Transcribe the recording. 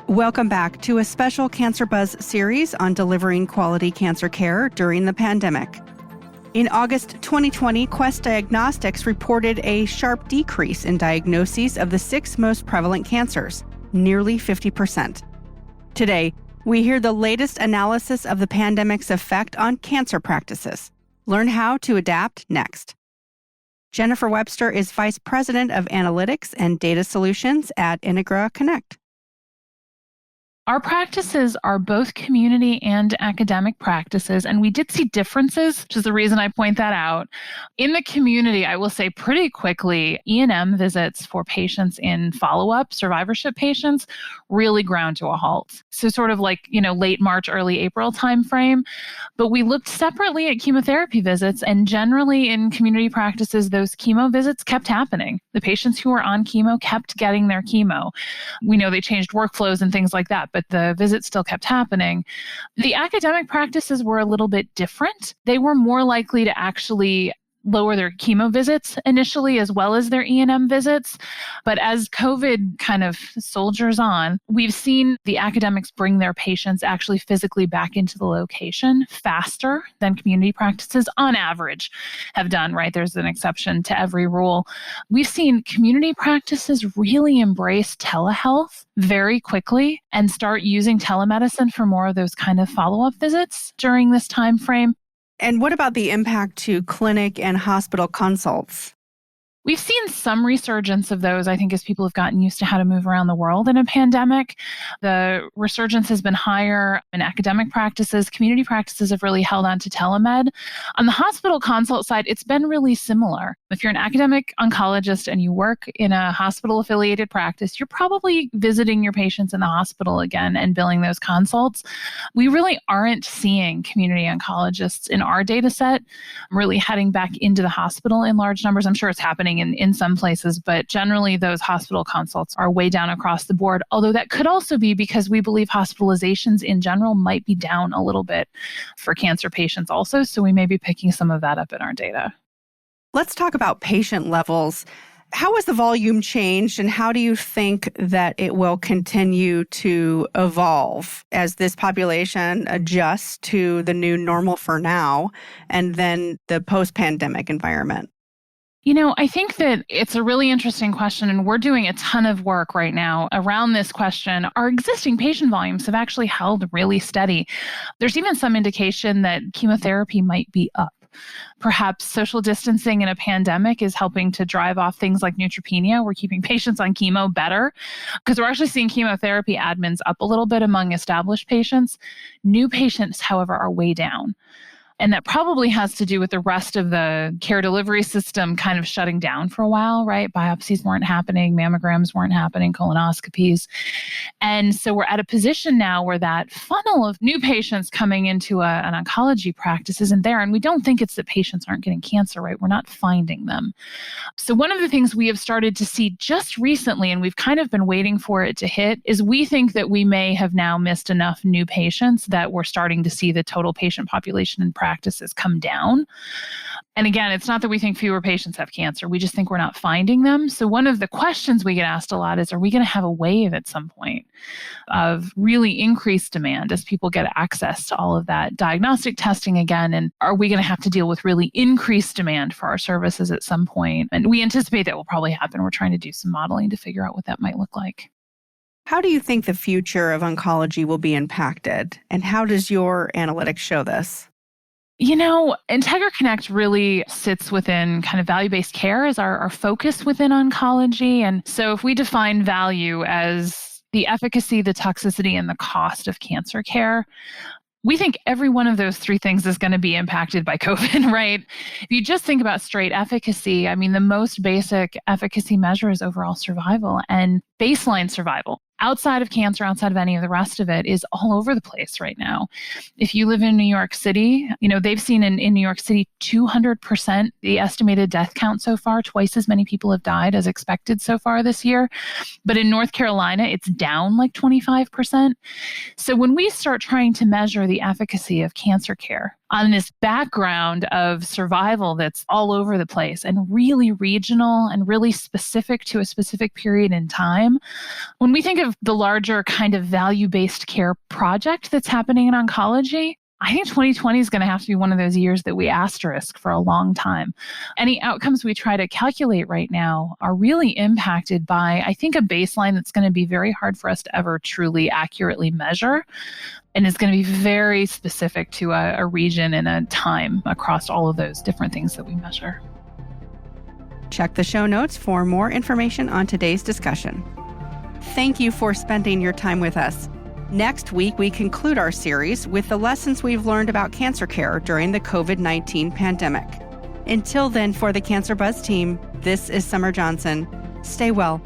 Welcome back to a special Cancer Buzz series on delivering quality cancer care during the pandemic. In August 2020, Quest Diagnostics reported a sharp decrease in diagnoses of the 6 most prevalent cancers, nearly 50%. Today, we hear the latest analysis of the pandemic's effect on cancer practices. Learn how to adapt next. Jennifer Webster is Vice President of Analytics and Data Solutions at Integra Connect. Our practices are both community and academic practices, and we did see differences, which is the reason I point that out. In the community, I will say pretty quickly, E&M visits for patients in follow-up survivorship patients really ground to a halt. So sort of like, late March, early April timeframe. But we looked separately at chemotherapy visits, and generally in community practices, those chemo visits kept happening. The patients who were on chemo kept getting their chemo. We know they changed workflows and things like that, but the visits still kept happening. The academic practices were a little bit different. They were more likely to actually lower their chemo visits initially, as well as their E&M visits. But as COVID kind of soldiers on, we've seen the academics bring their patients actually physically back into the location faster than community practices on average have done, right? There's an exception to every rule. We've seen community practices really embrace telehealth very quickly and start using telemedicine for more of those kind of follow-up visits during this time frame. And what about the impact to clinic and hospital consults? We've seen some resurgence of those, I think, as people have gotten used to how to move around the world in a pandemic. The resurgence has been higher in academic practices. Community practices have really held on to telemed. On the hospital consult side, it's been really similar. If you're an academic oncologist and you work in a hospital-affiliated practice, you're probably visiting your patients in the hospital again and billing those consults. We really aren't seeing community oncologists in our data set really heading back into the hospital in large numbers. I'm sure it's happening in some places, but generally those hospital consults are way down across the board, although that could also be because we believe hospitalizations in general might be down a little bit for cancer patients also, so we may be picking some of that up in our data. Let's talk about patient levels. How has the volume changed, and how do you think that it will continue to evolve as this population adjusts to the new normal for now and then the post-pandemic environment? I think that it's a really interesting question, and we're doing a ton of work right now around this question. Our existing patient volumes have actually held really steady. There's even some indication that chemotherapy might be up. Perhaps social distancing in a pandemic is helping to drive off things like neutropenia. We're keeping patients on chemo better because we're actually seeing chemotherapy admins up a little bit among established patients. New patients, however, are way down. And that probably has to do with the rest of the care delivery system kind of shutting down for a while, right? Biopsies weren't happening, mammograms weren't happening, colonoscopies. And so we're at a position now where that funnel of new patients coming into an oncology practice isn't there. And we don't think it's that patients aren't getting cancer, right? We're not finding them. So one of the things we have started to see just recently, and we've kind of been waiting for it to hit, is we think that we may have now missed enough new patients that we're starting to see the total patient population in practices come down. And again, it's not that we think fewer patients have cancer. We just think we're not finding them. So one of the questions we get asked a lot is, are we going to have a wave at some point of really increased demand as people get access to all of that diagnostic testing again? And are we going to have to deal with really increased demand for our services at some point? And we anticipate that will probably happen. We're trying to do some modeling to figure out what that might look like. How do you think the future of oncology will be impacted? And how does your analytics show this? Integra Connect really sits within kind of value-based care as our focus within oncology. And so if we define value as the efficacy, the toxicity, and the cost of cancer care, we think every one of those three things is going to be impacted by COVID, right? If you just think about straight efficacy, the most basic efficacy measure is overall survival and baseline survival. Outside of cancer, outside of any of the rest of it, is all over the place right now. If you live in New York City, they've seen in New York City 200% the estimated death count so far. Twice as many people have died as expected so far this year. But in North Carolina, it's down like 25%. So when we start trying to measure the efficacy of cancer care, on this background of survival that's all over the place and really regional and really specific to a specific period in time. When we think of the larger kind of value-based care project that's happening in oncology, I think 2020 is going to have to be one of those years that we asterisk for a long time. Any outcomes we try to calculate right now are really impacted by, I think, a baseline that's going to be very hard for us to ever truly accurately measure, and is going to be very specific to a region and a time across all of those different things that we measure. Check the show notes for more information on today's discussion. Thank you for spending your time with us. Next week, we conclude our series with the lessons we've learned about cancer care during the COVID-19 pandemic. Until then, for the Cancer Buzz team, this is Summer Johnson. Stay well.